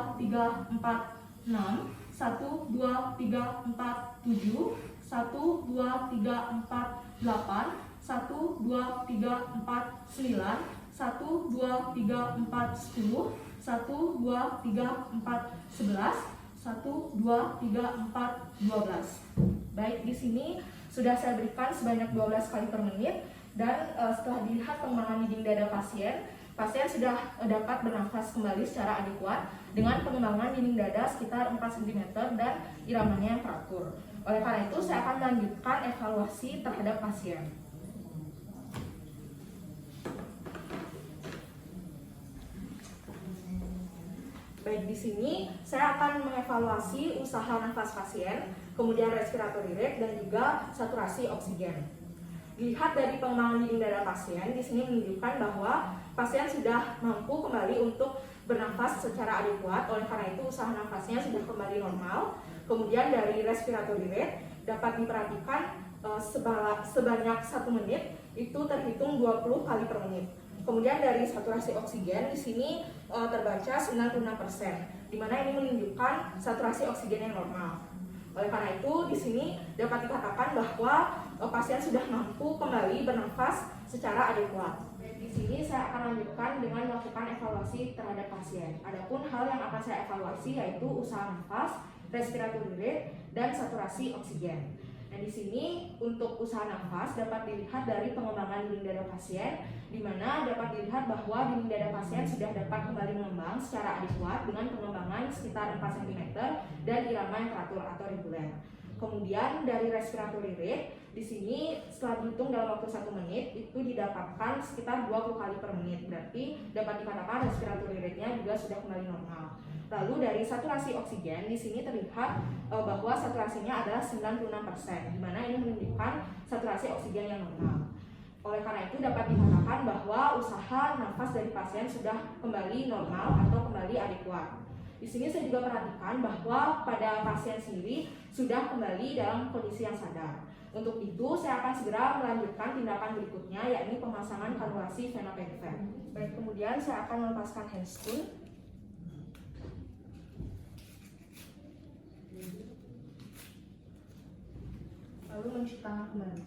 2, 3, 4, 6, 1, 2, 3, 4, 7, 1, 2, 3, 4, 8, 1, 2, 3, 4, 9, 1, 2, 3, 4, 10, 1, 2, 3, 4, 11, 1, 2, 3, 4, 12. Baik, di sini sudah saya berikan sebanyak 12 kali per menit, dan setelah dilihat pengembangan dinding dada pasien sudah dapat bernafas kembali secara adekuat dengan pengembangan dinding dada sekitar 4 cm dan iramanya yang teratur. Oleh karena itu, saya akan melanjutkan evaluasi terhadap pasien. Baik, di sini saya akan mengevaluasi usaha nafas pasien, kemudian respiratory rate, dan juga saturasi oksigen. Dilihat dari pengembangan dinding dada pasien, di sini menunjukkan bahwa pasien sudah mampu kembali untuk bernafas secara adekuat. Oleh karena itu usaha nafasnya sudah kembali normal. Kemudian dari respiratory rate dapat diperhatikan sebanyak 1 menit itu terhitung 20 kali per menit. Kemudian dari saturasi oksigen di sini terbaca 96%, di mana ini menunjukkan saturasi oksigen yang normal. Oleh karena itu di sini dapat dikatakan bahwa pasien sudah mampu kembali bernafas secara adekuat. Di sini saya akan lanjutkan dengan melakukan evaluasi terhadap pasien. Adapun hal yang akan saya evaluasi yaitu usaha nafas, respiratory rate, dan saturasi oksigen. Nah, di sini untuk usaha nafas dapat dilihat dari pengembangan dinding dada pasien, di mana dapat dilihat bahwa dinding dada pasien sudah dapat kembali mengembang secara adekuat dengan pengembangan sekitar 4 cm dan irama yang teratur atau reguler. Kemudian dari respiratory rate, di sini setelah dihitung dalam waktu 1 menit itu didapatkan sekitar 20 kali per menit. Berarti dapat dikatakan respiratory rate-nya juga sudah kembali normal. Lalu dari saturasi oksigen di sini terlihat bahwa saturasinya adalah 96%, di mana ini menunjukkan saturasi oksigen yang normal. Oleh karena itu dapat dikatakan bahwa usaha nafas dari pasien sudah kembali normal atau kembali adekuat. Di sini saya juga perhatikan bahwa pada pasien sendiri sudah kembali dalam kondisi yang sadar. Untuk itu saya akan segera melanjutkan tindakan berikutnya, yakni pemasangan kanulasi vena perifer. Baik, kemudian saya akan melepaskan handscoon. Lalu mencuci tangan kembali.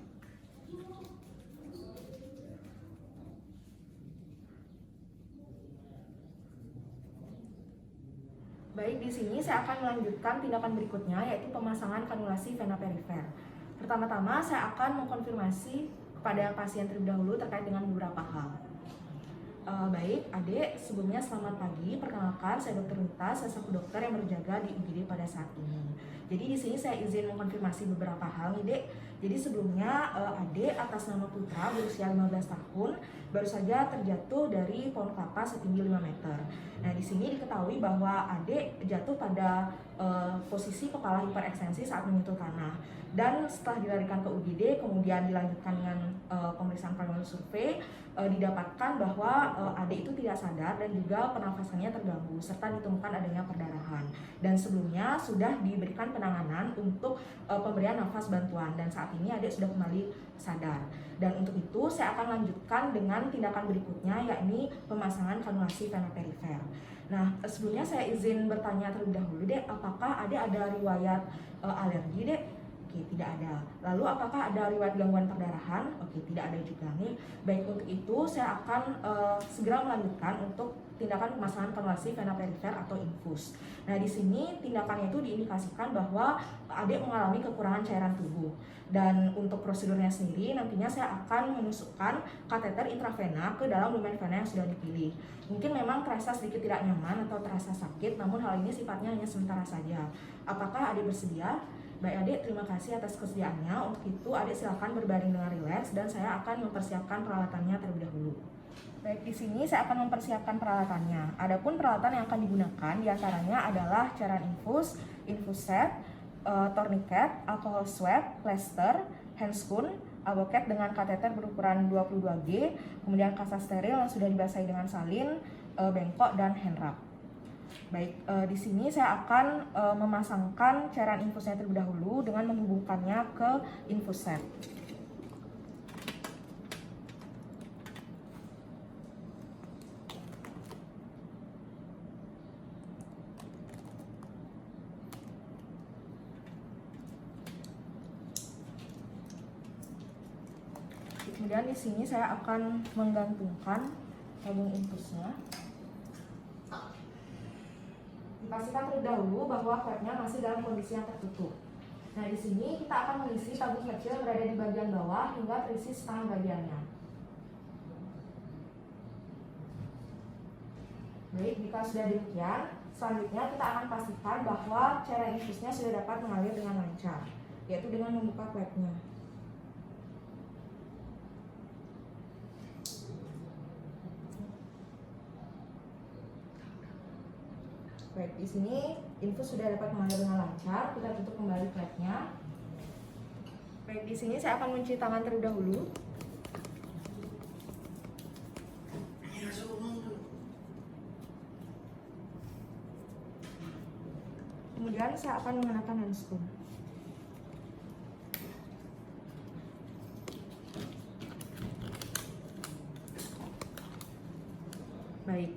Baik, di sini saya akan melanjutkan tindakan berikutnya, yaitu pemasangan kanulasi vena perifer. Pertama-tama saya akan mengkonfirmasi kepada pasien terlebih dahulu terkait dengan beberapa hal. Baik, Adik, sebelumnya selamat pagi. Perkenalkan, saya Dr. Nita, salah satu dokter yang berjaga di UGD pada saat ini. Jadi di sini saya izin mengkonfirmasi beberapa hal nih, Dek. Jadi sebelumnya Adik atas nama Putra berusia 15 tahun baru saja terjatuh dari pohon kelapa setinggi 5 meter. Nah, di sini diketahui bahwa Adik jatuh pada posisi kepala hiperekstensi saat menyentuh tanah. Dan setelah dilarikan ke UGD, kemudian dilanjutkan dengan pemeriksaan pulmonary survey, didapatkan bahwa Adik itu tidak sadar dan juga pernafasannya terganggu serta ditemukan adanya perdarahan. Dan sebelumnya sudah diberikan penanganan untuk pemberian nafas bantuan dan saat ini Adik sudah kembali sadar. Dan untuk itu saya akan lanjutkan dengan tindakan berikutnya, yakni pemasangan kanulasi vena perifer. Nah, sebelumnya saya izin bertanya terlebih dahulu, Dek, apakah Adik ada riwayat alergi, Dek? Oke, tidak ada. Lalu apakah ada riwayat gangguan perdarahan? Oke, tidak ada juga nih. Baik, untuk itu saya akan segera melanjutkan untuk tindakan pemasangan kanulasi vena perifer atau infus. Nah, di sini tindakannya itu diindikasikan bahwa Adik mengalami kekurangan cairan tubuh. Dan untuk prosedurnya sendiri nantinya saya akan menusukkan kateter intravena ke dalam lumen vena yang sudah dipilih. Mungkin memang terasa sedikit tidak nyaman atau terasa sakit, namun hal ini sifatnya hanya sementara saja. Apakah Adik bersedia? Baik, Adik, terima kasih atas kesediaannya. Untuk itu Adik silakan berbaring dengan rileks dan saya akan mempersiapkan peralatannya terlebih dahulu. Baik, di sini saya akan mempersiapkan peralatannya. Adapun peralatan yang akan digunakan diantaranya adalah cairan infus, infus set, tourniquet, alcohol swab, plester, handscoon, avocat dengan kateter berukuran 22G, kemudian kasa steril yang sudah dibasahi dengan salin, bengkok, dan hand wrap. Baik, di sini saya akan memasangkan cairan infusnya terlebih dahulu dengan menghubungkannya ke infus set. Kemudian di sini saya akan menggantungkan tabung infusnya. Dipastikan terlebih dahulu bahwa flapnya masih dalam kondisi yang tertutup. Nah, di sini kita akan mengisi tabung kecil berada di bagian bawah hingga terisi setengah bagiannya. Baik, jika sudah demikian, selanjutnya kita akan pastikan bahwa cairan infusnya sudah dapat mengalir dengan lancar, yaitu dengan membuka flapnya. Baik, di sini infus sudah dapat mengalir dengan lancar. Kita tutup kembali flapnya. Baik, di sini saya akan mencuci tangan terlebih dahulu. Kemudian saya akan mengenakan handscoon. Baik,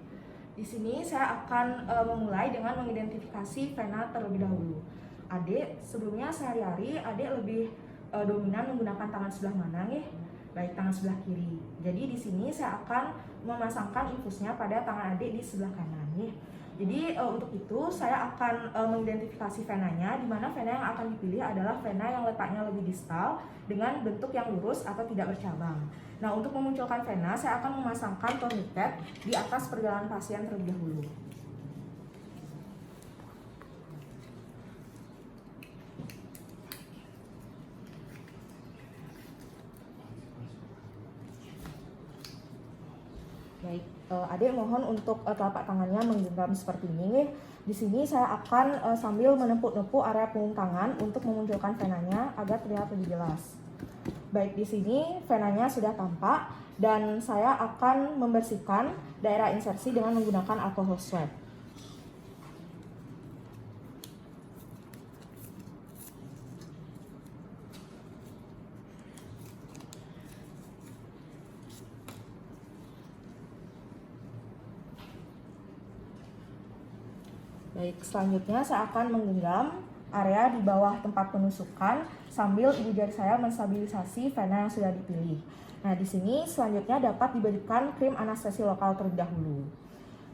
di sini saya akan memulai dengan mengidentifikasi vena terlebih dahulu. Adik, sebelumnya sehari-hari adik lebih dominan menggunakan tangan sebelah mana nih? Baik, tangan sebelah kiri. Jadi di sini saya akan memasangkan infusnya pada tangan adik di sebelah kanan nih. Jadi untuk itu saya akan mengidentifikasi venanya, di mana vena yang akan dipilih adalah vena yang letaknya lebih distal dengan bentuk yang lurus atau tidak bercabang. Nah, untuk memunculkan vena, saya akan memasangkan tourniquet di atas pergelangan pasien terlebih dahulu. Baik, adik mohon untuk telapak tangannya menggenggam seperti ini. Di sini saya akan sambil menepuk-nepuk area punggung tangan untuk memunculkan venanya agar terlihat lebih jelas. Baik, di sini venanya sudah tampak dan saya akan membersihkan daerah insersi dengan menggunakan alcohol swab. Baik, selanjutnya saya akan menggenggam area di bawah tempat penusukan sambil ibu jari saya menstabilisasi vena yang sudah dipilih. Nah, di sini selanjutnya dapat diberikan krim anestesi lokal terlebih dahulu.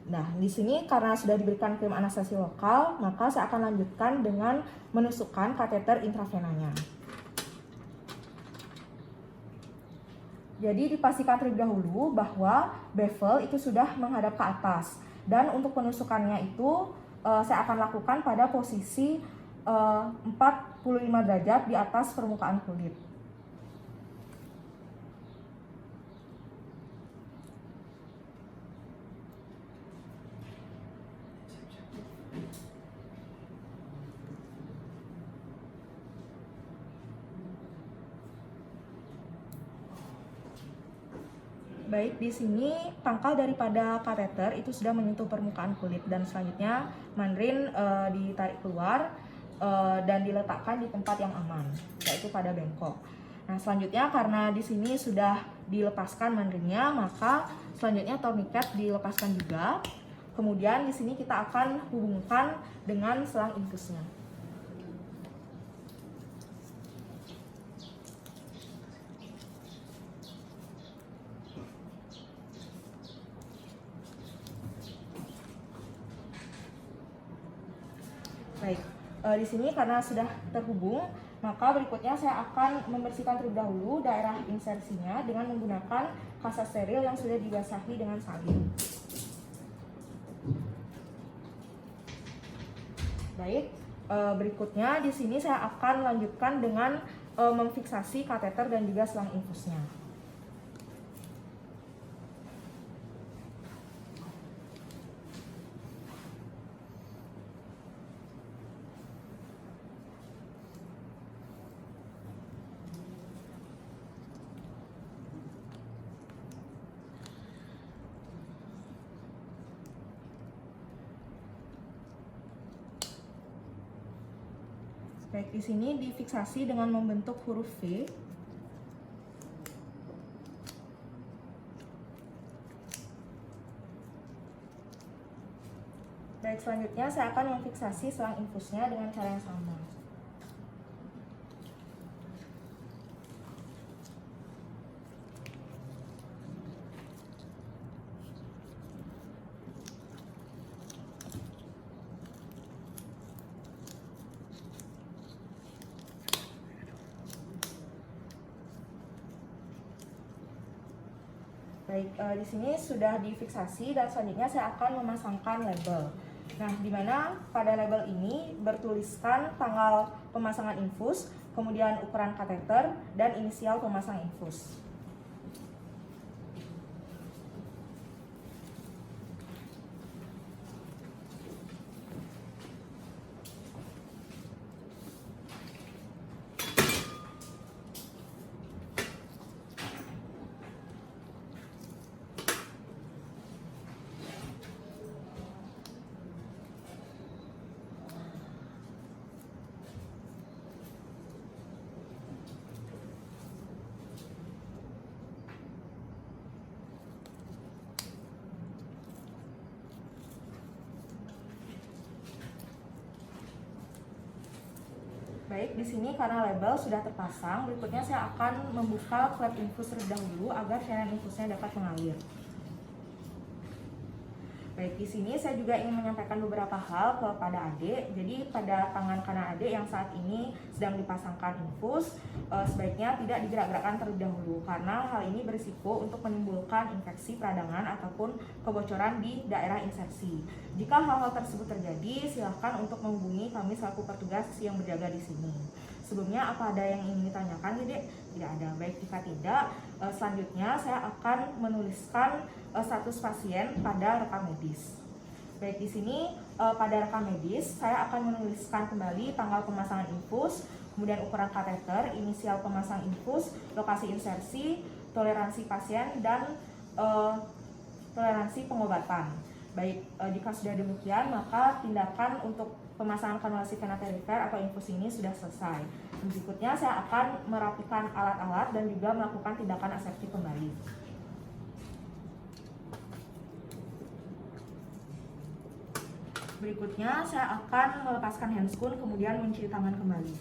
Nah, di sini karena sudah diberikan krim anestesi lokal, maka saya akan lanjutkan dengan menusukkan kateter intravenanya. Jadi dipastikan terlebih dahulu bahwa bevel itu sudah menghadap ke atas. Dan untuk penusukannya itu saya akan lakukan pada posisi 45 derajat di atas permukaan kulit. Baik, di sini pangkal daripada kateter itu sudah menyentuh permukaan kulit dan selanjutnya mandarin ditarik keluar dan diletakkan di tempat yang aman, yaitu pada bengkok. Nah, selanjutnya karena di sini sudah dilepaskan mandarinnya, maka selanjutnya tourniquet dilepaskan juga. Kemudian di sini kita akan hubungkan dengan selang infusnya. Baik, di sini karena sudah terhubung, maka berikutnya saya akan membersihkan terlebih dahulu daerah insersinya dengan menggunakan kasa steril yang sudah dibasahi dengan salin. Baik, berikutnya di sini saya akan lanjutkan dengan memfiksasi kateter dan juga selang infusnya. Baik, di sini difiksasi dengan membentuk huruf V. Baik, selanjutnya saya akan memfiksasi selang infusnya dengan cara yang sama. Baik, di sini sudah difiksasi dan selanjutnya saya akan memasangkan label. Nah, di mana pada label ini bertuliskan tanggal pemasangan infus, kemudian ukuran kateter, dan inisial pemasang infus. Baik, di sini karena label sudah terpasang, berikutnya saya akan membuka klep infus terlebih dahulu agar cairan infusnya dapat mengalir. Baik, di sini saya juga ingin menyampaikan beberapa hal kepada adik. Jadi pada tangan kanan adik yang saat ini sedang dipasangkan infus, sebaiknya tidak digerak-gerakkan terlebih dahulu karena hal ini berisiko untuk menimbulkan infeksi peradangan ataupun kebocoran di daerah insersi. Jika hal-hal tersebut terjadi, silakan untuk menghubungi kami selaku petugas yang berjaga di sini. Sebelumnya apa ada yang ingin ditanyakan, Dek? Tidak ada. Baik, jika tidak, selanjutnya saya akan menuliskan status pasien pada rekam medis. Baik, di sini pada rekam medis saya akan menuliskan kembali tanggal pemasangan infus, kemudian ukuran kateter, inisial pemasang infus, lokasi insersi, toleransi pasien, dan toleransi pengobatan. Baik, jika sudah demikian, maka tindakan untuk pemasangan kanulasi vena perifer atau infus ini sudah selesai. Berikutnya saya akan merapikan alat-alat dan juga melakukan tindakan aseptik kembali. Berikutnya saya akan melepaskan handscoon kemudian mencuci tangan kembali.